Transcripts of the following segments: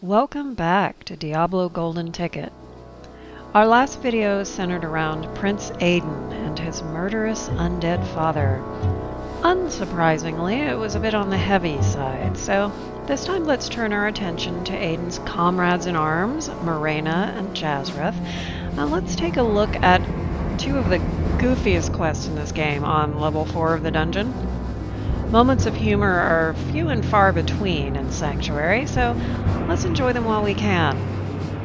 Welcome back to Diablo Golden Ticket. Our last video centered around Prince Aiden and his murderous undead father. Unsurprisingly, it was a bit on the heavy side, so this time let's turn our attention to Aiden's comrades in arms, Morena and Jazreth. Now let's take a look at two of the goofiest quests in this game on level 4 of the dungeon. Moments of humor are few and far between in Sanctuary, so let's enjoy them while we can.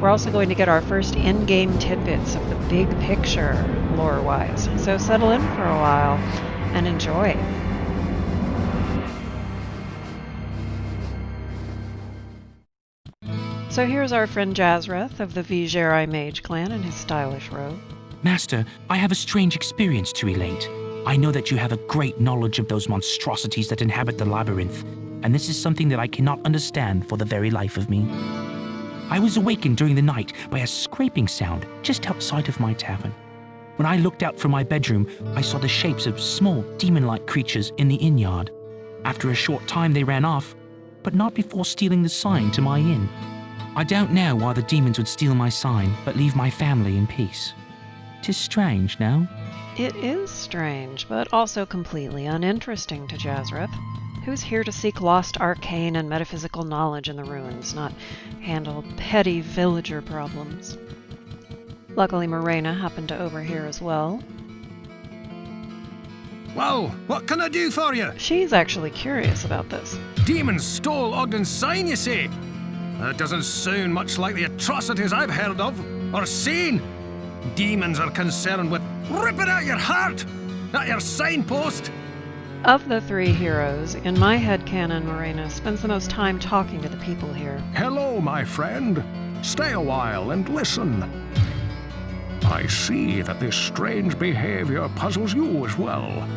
We're also going to get our first in-game tidbits of the big picture, lore-wise, so settle in for a while and enjoy. So here's our friend Jazreth of the Vigerai Mage Clan in his stylish robe. Master, I have a strange experience to relate. I know that you have a great knowledge of those monstrosities that inhabit the labyrinth, and this is something that I cannot understand for the very life of me. I was awakened during the night by a scraping sound just outside of my tavern. When I looked out from my bedroom, I saw the shapes of small, demon-like creatures in the inn yard. After a short time they ran off, but not before stealing the sign to my inn. I don't know why the demons would steal my sign, but leave my family in peace. 'Tis strange, now. It is strange, but also completely uninteresting to Jazreth, who's here to seek lost arcane and metaphysical knowledge in the ruins, not handle petty villager problems. Luckily, Morena happened to overhear as well. Well, what can I do for you? She's actually curious about this. Demons stole Ogden's sign, you say? That doesn't sound much like the atrocities I've heard of, or seen. Demons are concerned with ripping out your heart, not your signpost. Of the three heroes, in my headcanon, Morena spends the most time talking to the people here. Hello, my friend. Stay a while and listen. I see that this strange behavior puzzles you as well.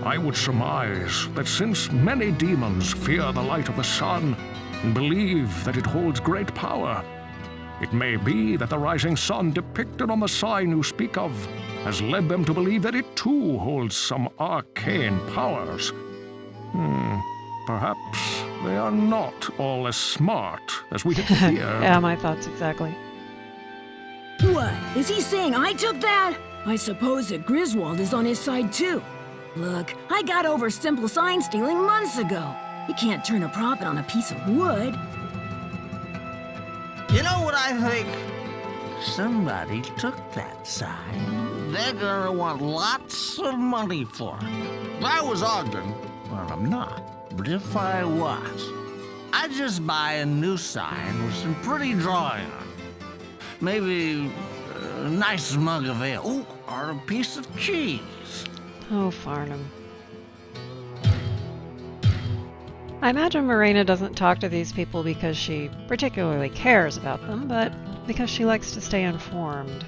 I would surmise that since many demons fear the light of the sun and believe that it holds great power, it may be that the rising sun depicted on the sign you speak of has led them to believe that it too holds some arcane powers. Perhaps they are not all as smart as we had feared. Yeah, my thoughts exactly. What? Is he saying I took that? I suppose that Griswold is on his side too. Look, I got over simple sign stealing months ago. You can't turn a profit on a piece of wood. You know what I think? Somebody took that sign. They're gonna want lots of money for it. If I was Ogden, well, I'm not, but if I was, I'd just buy a new sign with some pretty drawing on it. Maybe a nice mug of ale, ooh, or a piece of cheese. Oh, Farnham. I imagine Morena doesn't talk to these people because she particularly cares about them, but because she likes to stay informed.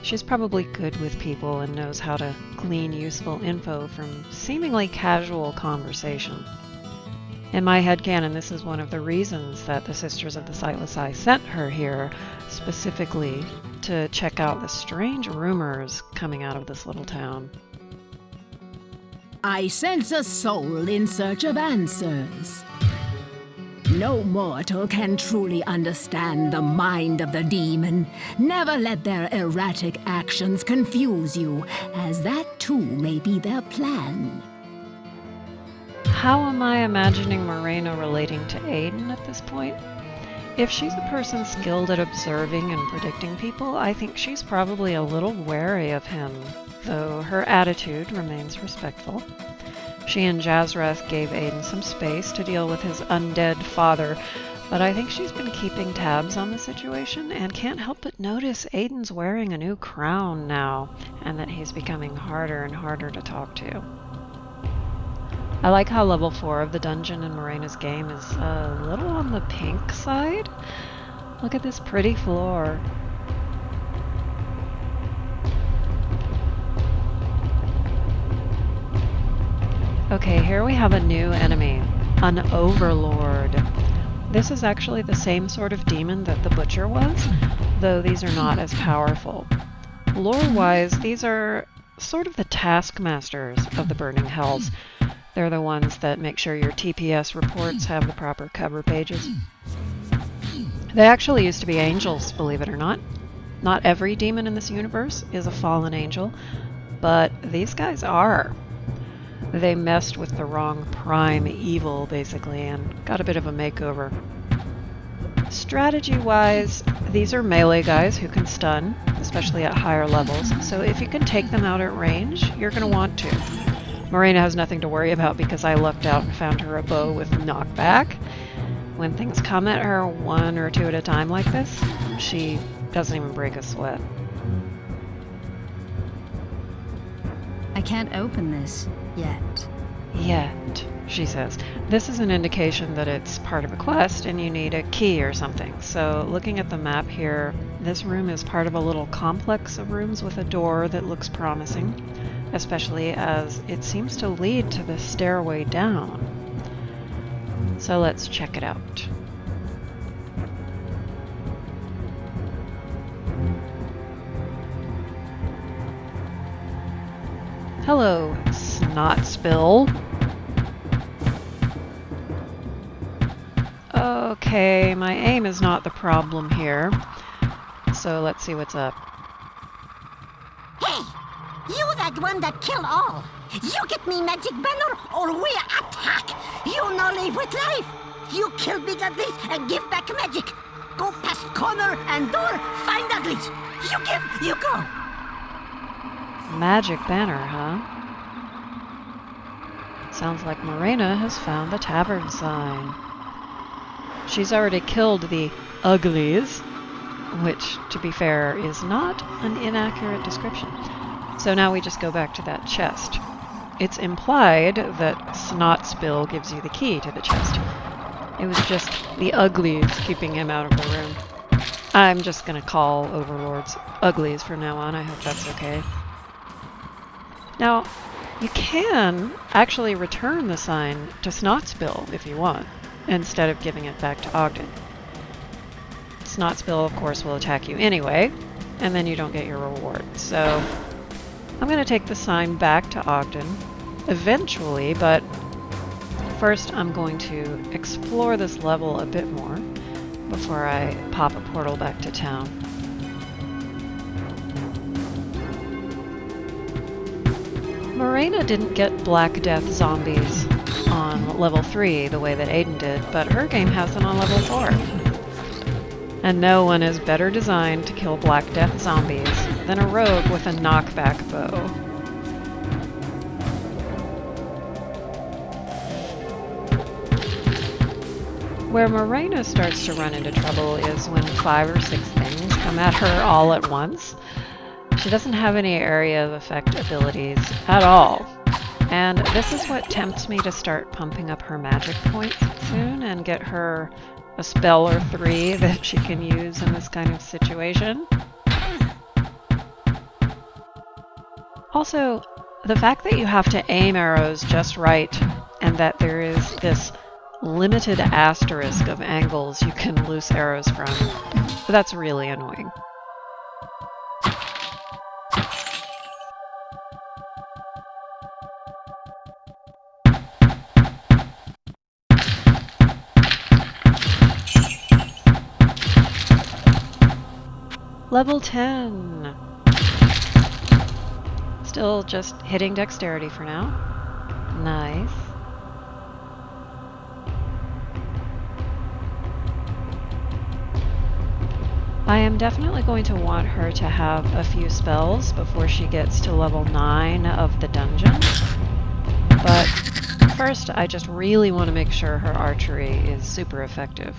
She's probably good with people and knows how to glean useful info from seemingly casual conversation. In my headcanon, this is one of the reasons that the Sisters of the Sightless Eye sent her here, specifically to check out the strange rumors coming out of this little town. I sense a soul in search of answers. No mortal can truly understand the mind of the demon. Never let their erratic actions confuse you, as that too may be their plan. How am I imagining Morena relating to Aiden at this point? If she's a person skilled at observing and predicting people, I think she's probably a little wary of him, though her attitude remains respectful. She and Jazreth gave Aiden some space to deal with his undead father, but I think she's been keeping tabs on the situation and can't help but notice Aiden's wearing a new crown now, and that he's becoming harder and harder to talk to. I like how level 4 of the dungeon in Morena's game is a little on the pink side. Look at this pretty floor. Okay, here we have a new enemy, an Overlord. This is actually the same sort of demon that the Butcher was, though these are not as powerful. Lore-wise, these are sort of the taskmasters of the Burning Hells. They're the ones that make sure your TPS reports have the proper cover pages. They actually used to be angels, believe it or not. Not every demon in this universe is a fallen angel, but these guys are. They messed with the wrong prime evil, basically, and got a bit of a makeover. Strategy-wise, these are melee guys who can stun, especially at higher levels, so if you can take them out at range, you're going to want to. Morena has nothing to worry about because I lucked out and found her a bow with knockback. When things come at her one or two at a time like this, she doesn't even break a sweat. I can't open this yet. Yet, she says. This is an indication that it's part of a quest and you need a key or something. So looking at the map here, this room is part of a little complex of rooms with a door that looks promising, especially as it seems to lead to the stairway down. So let's check it out. Hello, snot spill. Okay, my aim is not the problem here. So let's see what's up. Hey! You that one that kill all! You get me magic banner or we attack! You no live with life! You kill big uglies and give back magic! Go past corner and door, find uglies! You give, you go! Magic banner, huh? Sounds like Morena has found the tavern sign. She's already killed the uglies, which, to be fair, is not an inaccurate description. So now we just go back to that chest. It's implied that snot spill gives you the key to the chest. It was just the uglies keeping him out of the room. I'm just gonna call Overlords uglies from now on. I hope that's okay. Now, you can actually return the sign to Snotspill if you want, instead of giving it back to Ogden. Snotspill, of course, will attack you anyway, and then you don't get your reward. So, I'm going to take the sign back to Ogden eventually, but first I'm going to explore this level a bit more before I pop a portal back to town. Morena didn't get Black Death zombies on level 3 the way that Aiden did, but her game has them on level 4. And no one is better designed to kill Black Death zombies than a rogue with a knockback bow. Where Morena starts to run into trouble is when 5 or 6 things come at her all at once. She doesn't have any area of effect abilities at all. And this is what tempts me to start pumping up her magic points soon and get her a spell or 3 that she can use in this kind of situation. Also, the fact that you have to aim arrows just right and that there is this limited asterisk of angles you can loose arrows from, that's really annoying. Level 10! Still just hitting dexterity for now. Nice. I am definitely going to want her to have a few spells before she gets to level 9 of the dungeon. But first, I just really want to make sure her archery is super effective.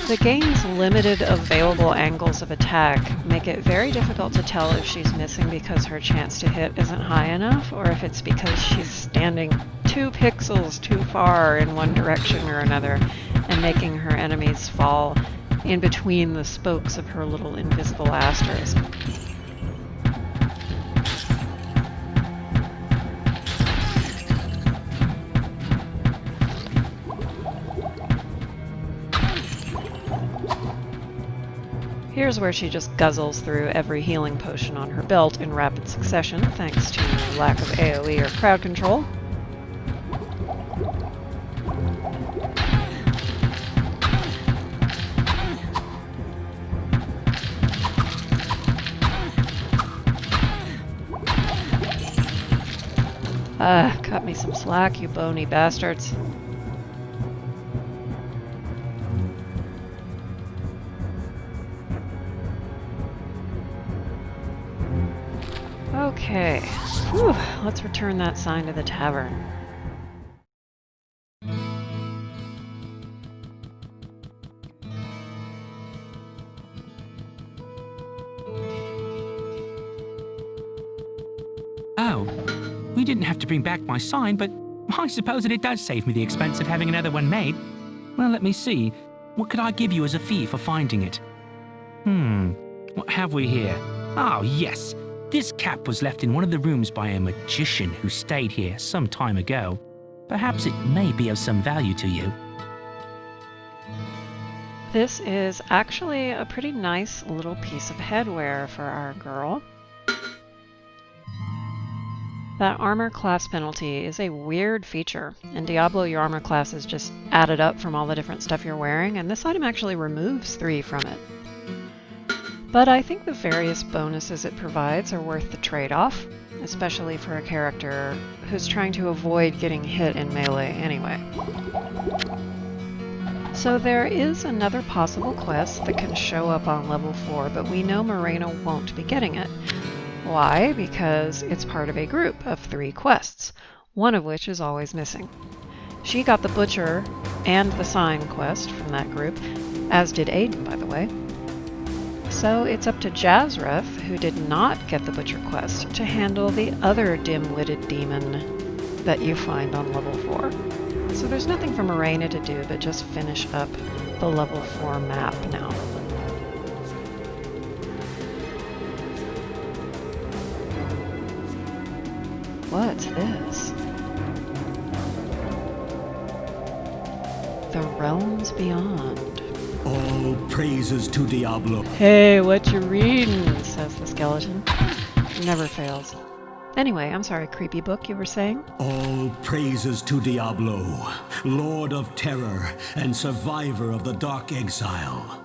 The game's limited available angles of attack make it very difficult to tell if she's missing because her chance to hit isn't high enough, or if it's because she's standing 2 pixels too far in one direction or another and making her enemies fall in between the spokes of her little invisible asterisk. Here's where she just guzzles through every healing potion on her belt in rapid succession, thanks to lack of AoE or crowd control. Cut me some slack, you bony bastards. Okay, whew, let's return that sign to the tavern. Oh, we didn't have to bring back my sign, but I suppose that it does save me the expense of having another one made. Well, let me see. What could I give you as a fee for finding it? What have we here? Oh, yes. This cap was left in one of the rooms by a magician who stayed here some time ago. Perhaps it may be of some value to you. This is actually a pretty nice little piece of headwear for our girl. That armor class penalty is a weird feature. In Diablo, your armor class is just added up from all the different stuff you're wearing, and this item actually removes 3 from it. But I think the various bonuses it provides are worth the trade-off, especially for a character who's trying to avoid getting hit in melee anyway. So there is another possible quest that can show up on level 4, but we know Morena won't be getting it. Why? Because it's part of a group of 3 quests, one of which is always missing. She got the Butcher and the Sign quest from that group, as did Aiden, by the way. So it's up to Jazreth, who did not get the Butcher quest, to handle the other Dim-Witted demon that you find on level 4. So there's nothing for Morena to do but just finish up the level 4 map now. What's this? The Realms Beyond. All praises to Diablo. Hey, what you reading? Says the skeleton. Never fails. Anyway, I'm sorry, creepy book, you were saying? All praises to Diablo, Lord of Terror and survivor of the Dark Exile.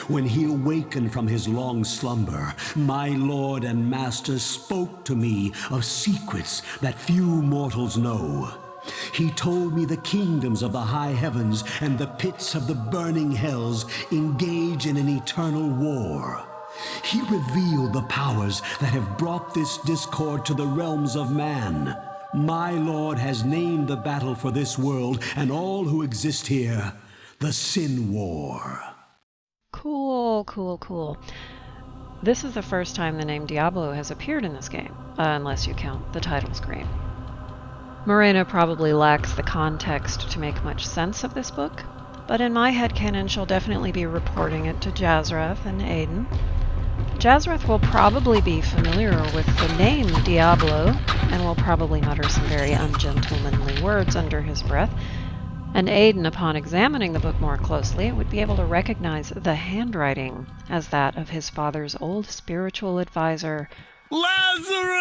When he awakened from his long slumber, my lord and master spoke to me of secrets that few mortals know. He told me the kingdoms of the high heavens and the pits of the burning hells engage in an eternal war. He revealed the powers that have brought this discord to the realms of man. My lord has named the battle for this world and all who exist here, the Sin War. Cool, cool, cool. This is the first time the name Diablo has appeared in this game, unless you count the title screen. Morena probably lacks the context to make much sense of this book, but in my headcanon she'll definitely be reporting it to Jazreth and Aiden. Jazreth will probably be familiar with the name Diablo, and will probably mutter some very ungentlemanly words under his breath. And Aiden, upon examining the book more closely, would be able to recognize the handwriting as that of his father's old spiritual advisor, Lazarus!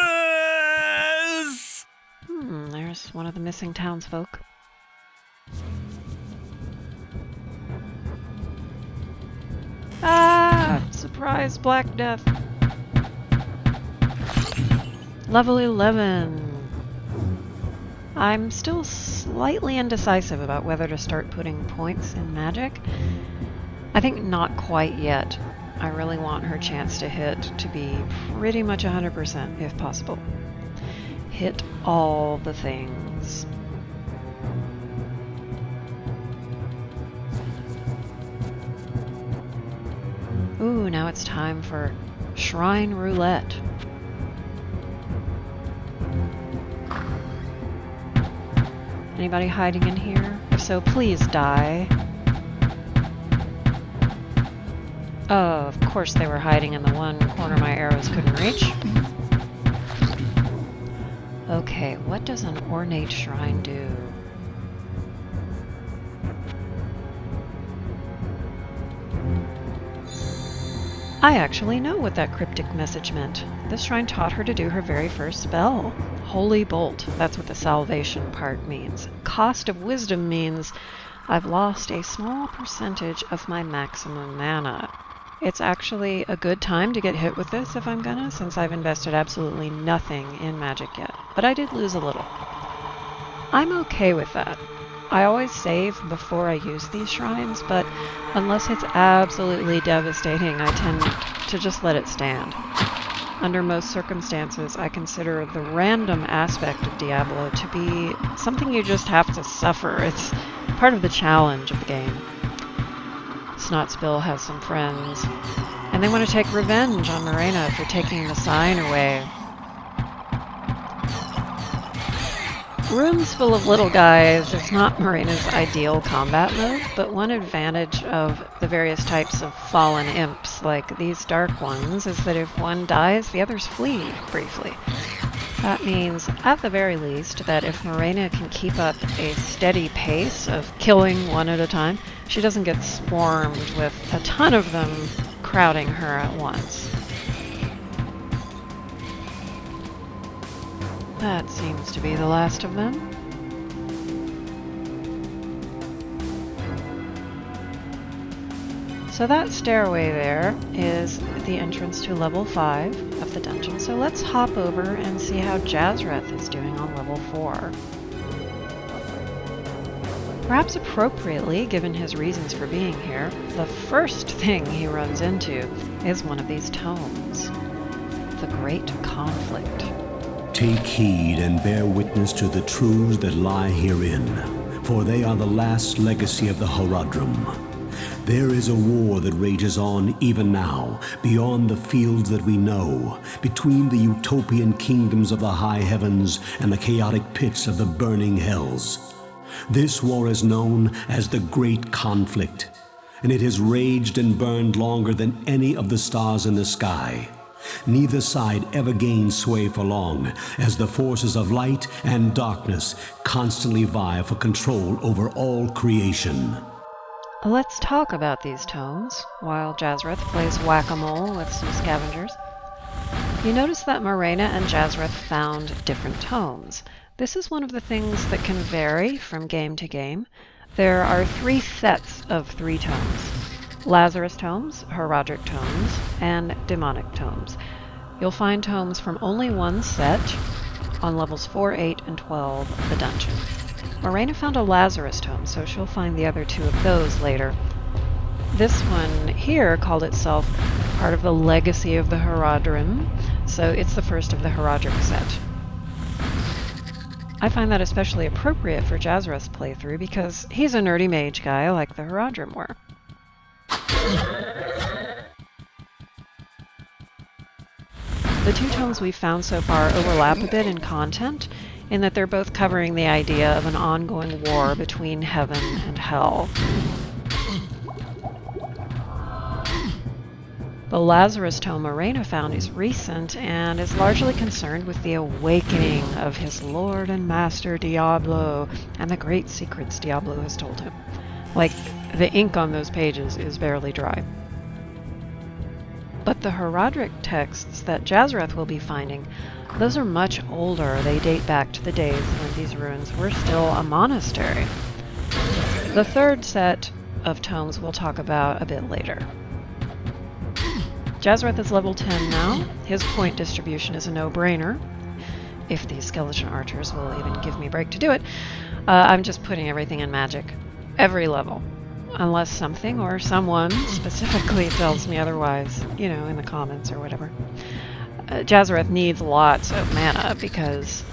There's one of the missing townsfolk. Ah! Surprise, Black Death! Level 11. I'm still slightly indecisive about whether to start putting points in magic. I think not quite yet. I really want her chance to hit to be pretty much 100% if possible. Hit all the things. Ooh, now it's time for Shrine Roulette. Anybody hiding in here? If so, please die. Oh, of course they were hiding in the one corner my arrows couldn't reach. Okay, what does an ornate shrine do? I actually know what that cryptic message meant. This shrine taught her to do her very first spell. Holy Bolt, that's what the salvation part means. Cost of Wisdom means I've lost a small percentage of my maximum mana. It's actually a good time to get hit with this if I'm gonna, since I've invested absolutely nothing in magic yet. But I did lose a little. I'm okay with that. I always save before I use these shrines, but unless it's absolutely devastating, I tend to just let it stand. Under most circumstances, I consider the random aspect of Diablo to be something you just have to suffer. It's part of the challenge of the game. Snotspill has some friends, and they want to take revenge on Morena for taking the sign away. Rooms full of little guys is not Morena's ideal combat mode, but one advantage of the various types of fallen imps, like these dark ones, is that if one dies, the others flee briefly. That means, at the very least, that if Morena can keep up a steady pace of killing one at a time, she doesn't get swarmed with a ton of them crowding her at once. That seems to be the last of them. So that stairway there is the entrance to level 5 of the dungeon. So let's hop over and see how Jazreth is doing on level 4. Perhaps appropriately, given his reasons for being here, the first thing he runs into is one of these tomes. The Great Conflict. Take heed and bear witness to the truths that lie herein, for they are the last legacy of the Horadrim. There is a war that rages on even now, beyond the fields that we know, between the utopian kingdoms of the high heavens and the chaotic pits of the burning hells. This war is known as the Great Conflict, and it has raged and burned longer than any of the stars in the sky. Neither side ever gains sway for long, as the forces of light and darkness constantly vie for control over all creation. Let's talk about these tomes, while Jazreth plays whack-a-mole with some scavengers. You notice that Morena and Jazreth found different tomes. This is one of the things that can vary from game to game. There are 3 sets of 3 tomes. Lazarus tomes, Horadric tomes, and demonic tomes. You'll find tomes from only one set on levels 4, 8, and 12 of the dungeon. Morena found a Lazarus tome, so she'll find the other 2 of those later. This one here called itself part of the Legacy of the Horadrim, so it's the first of the Horadric set. I find that especially appropriate for Jazreth's playthrough because he's a nerdy mage guy like the Horadrim were. The 2 tomes we've found so far overlap a bit in content, in that they're both covering the idea of an ongoing war between heaven and hell. The Lazarus tome Morena found is recent and is largely concerned with the awakening of his lord and master Diablo and the great secrets Diablo has told him. Like, the ink on those pages is barely dry. But the Horadric texts that Jazreth will be finding, those are much older. They date back to the days when these ruins were still a monastery. The 3rd set of tomes we'll talk about a bit later. Jazreth is level 10 now. His point distribution is a no-brainer, if these skeleton archers will even give me a break to do it. I'm just putting everything in magic. Every level. Unless something or someone specifically tells me otherwise, you know, in the comments or whatever. Jazreth needs lots of mana because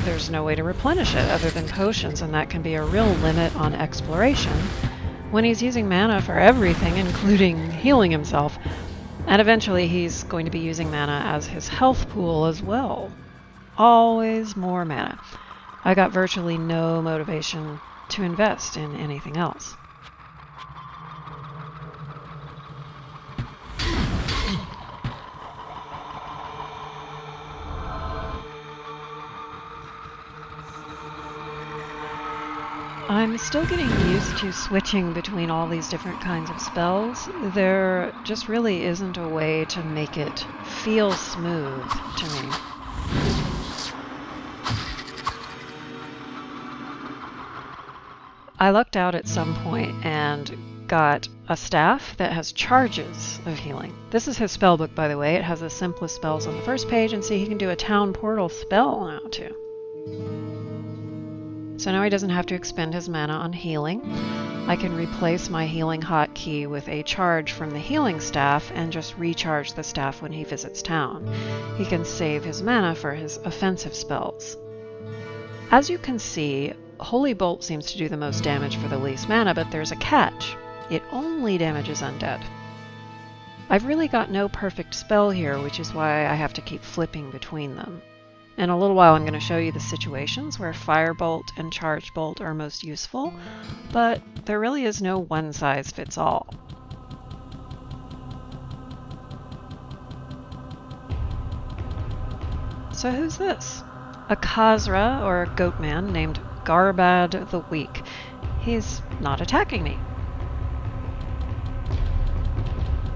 there's no way to replenish it other than potions, and that can be a real limit on exploration when he's using mana for everything, including healing himself. And eventually he's going to be using mana as his health pool as well. Always more mana. I got virtually no motivation to invest in anything else. I'm still getting used to switching between all these different kinds of spells. There just really isn't a way to make it feel smooth to me. I lucked out at some point and got a staff that has charges of healing. This is his spellbook, by the way. It has the simplest spells on the first page, and see, he can do a town portal spell now too. So now he doesn't have to expend his mana on healing. I can replace my healing hotkey with a charge from the healing staff and just recharge the staff when he visits town. He can save his mana for his offensive spells. As you can see, Holy Bolt seems to do the most damage for the least mana, but there's a catch. It only damages undead. I've really got no perfect spell here, which is why I have to keep flipping between them. In a little while I'm going to show you the situations where Firebolt and Charge Bolt are most useful, but there really is no one-size-fits-all. So who's this? A Khazra, or a goat man, named Garbad the Weak. He's not attacking me.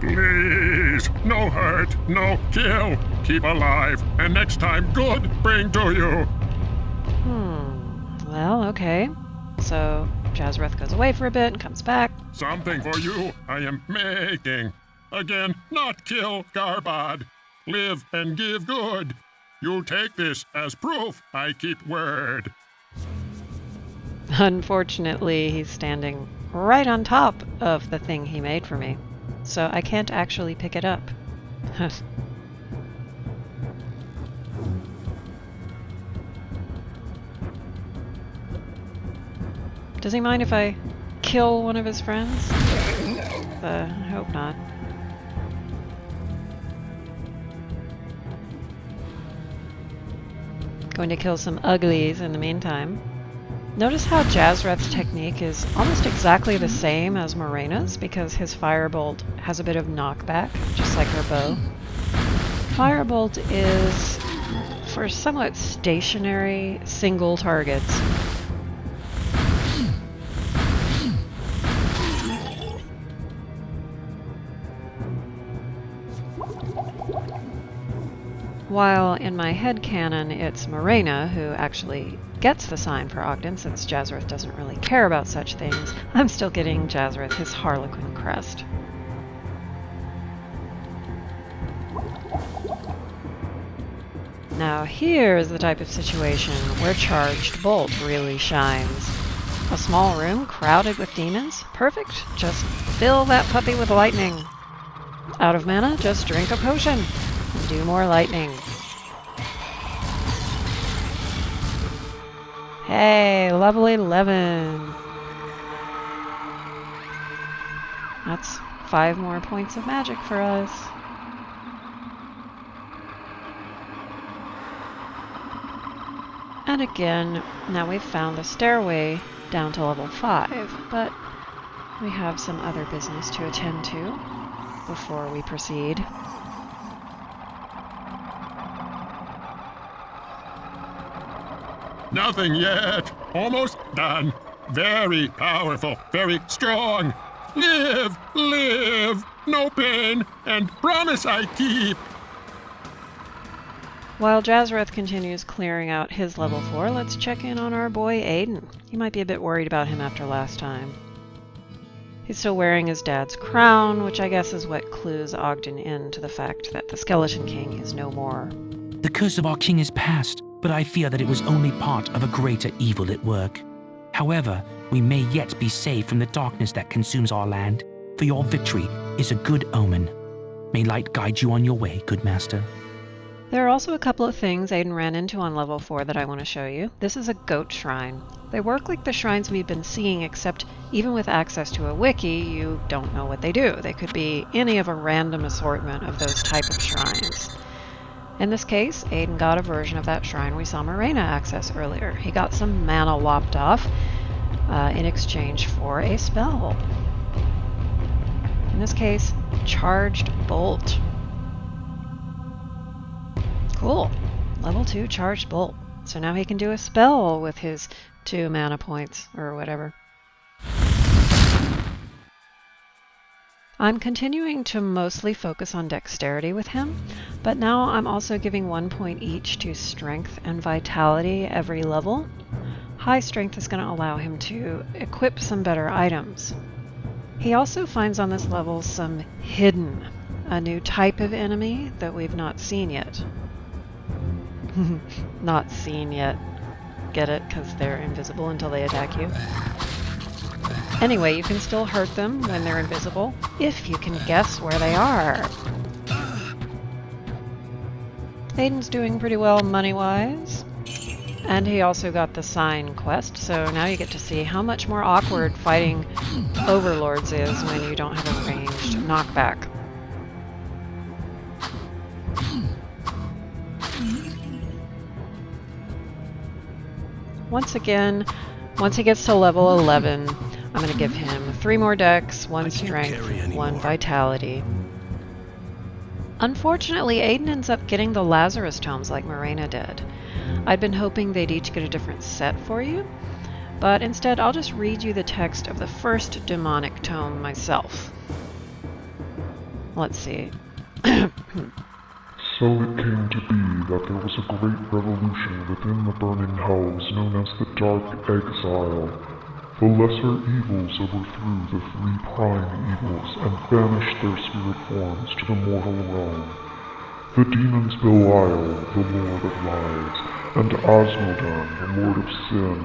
Please, no hurt, no kill. Keep alive, and next time good bring to you. Well, okay. So Jazreth goes away for a bit and comes back. Something for you I am making. Again, not kill Garbad. Live and give good. You'll take this as proof I keep word. Unfortunately, he's standing right on top of the thing he made for me, so I can't actually pick it up. Does he mind if I kill one of his friends? I hope not. Going to kill some uglies in the meantime. Notice how Jazreth's technique is almost exactly the same as Morena's, because his Firebolt has a bit of knockback, just like her bow. Firebolt is for somewhat stationary, single targets. While in my headcanon it's Morena who actually gets the sign for Ogden, since Jazreth doesn't really care about such things, I'm still getting Jazreth his Harlequin crest. Now here's the type of situation where Charged Bolt really shines. A small room crowded with demons? Perfect! Just fill that puppy with lightning. Out of mana? Just drink a potion. And do more lightning. Hey, level 11. That's 5 more points of magic for us. And again, now we've found the stairway down to level 5, but we have some other business to attend to before we proceed. Nothing yet. Almost done. Very powerful, very strong. Live, live, no pain, and promise I keep. While Jazreth continues clearing out his level 4, let's check in on our boy Aiden. You might be a bit worried about him after last time. He's still wearing his dad's crown, which I guess is what clues Ogden in to the fact that the Skeleton King is no more. The curse of our king is past, but I fear that it was only part of a greater evil at work. However, we may yet be saved from the darkness that consumes our land, for your victory is a good omen. May light guide you on your way, good master. There are also a couple of things Aiden ran into on level 4 that I want to show you. This is a goat shrine. They work like the shrines we've been seeing, except even with access to a wiki, you don't know what they do. They could be any of a random assortment of those type of shrines. In this case, Aiden got a version of that shrine we saw Morena access earlier. He got some mana lopped off in exchange for a spell. In this case, Charged Bolt. Cool. Level 2 Charged Bolt. So now he can do a spell with his 2 mana points, or whatever. I'm continuing to mostly focus on dexterity with him, but now I'm also giving 1 point each to strength and vitality every level. High strength is going to allow him to equip some better items. He also finds on this level some hidden, a new type of enemy that we've not seen yet. Not seen yet. Get it? Because they're invisible until they attack you. Anyway, you can still hurt them when they're invisible, if you can guess where they are. Aiden's doing pretty well money-wise. And he also got the sign quest, so now you get to see how much more awkward fighting Overlords is when you don't have a ranged knockback. Once again, once he gets to level 11, I'm going to give him 3 more dex, 1 strength, 1 vitality. Unfortunately, Aiden ends up getting the Lazarus tomes like Morena did. I'd been hoping they'd each get a different set for you, but instead I'll just read you the text of the first demonic tome myself. Let's see. So it came to be that there was a great revolution within the burning hells known as the Dark Exile. The lesser evils overthrew the 3 prime evils and banished their spirit forms to the mortal realm. The demons Belial, the Lord of Lies, and Azmodan, the Lord of Sin,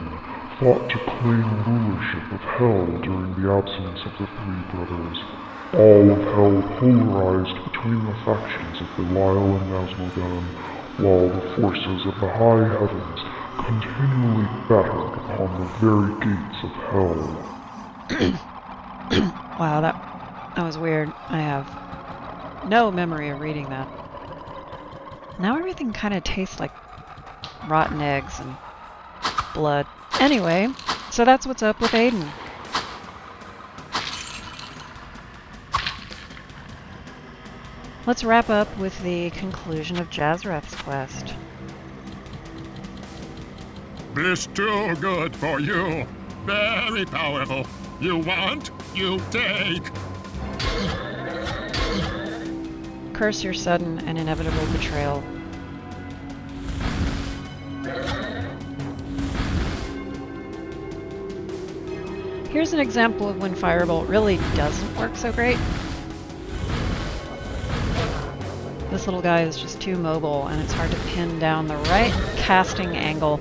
fought to claim rulership of Hell during the absence of the 3 brothers. All of Hell polarized between the factions of Belial and Azmodan, while the forces of the high heavens continually battered upon the very gates of Hell. Wow, that was weird. I have no memory of reading that. Now everything kind of tastes like rotten eggs and blood. Anyway, so that's what's up with Aiden. Let's wrap up with the conclusion of Jazrath's quest. This too good for you. Very powerful. You want, you take. Curse your sudden and inevitable betrayal. Here's an example of when Firebolt really doesn't work so great. This little guy is just too mobile, and it's hard to pin down the right casting angle.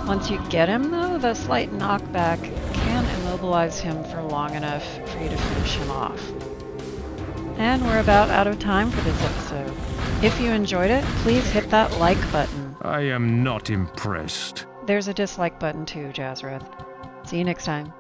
Once you get him, though, the slight knockback can immobilize him for long enough for you to finish him off. And we're about out of time for this episode. If you enjoyed it, please hit that like button. I am not impressed. There's a dislike button too, Jazrath. See you next time.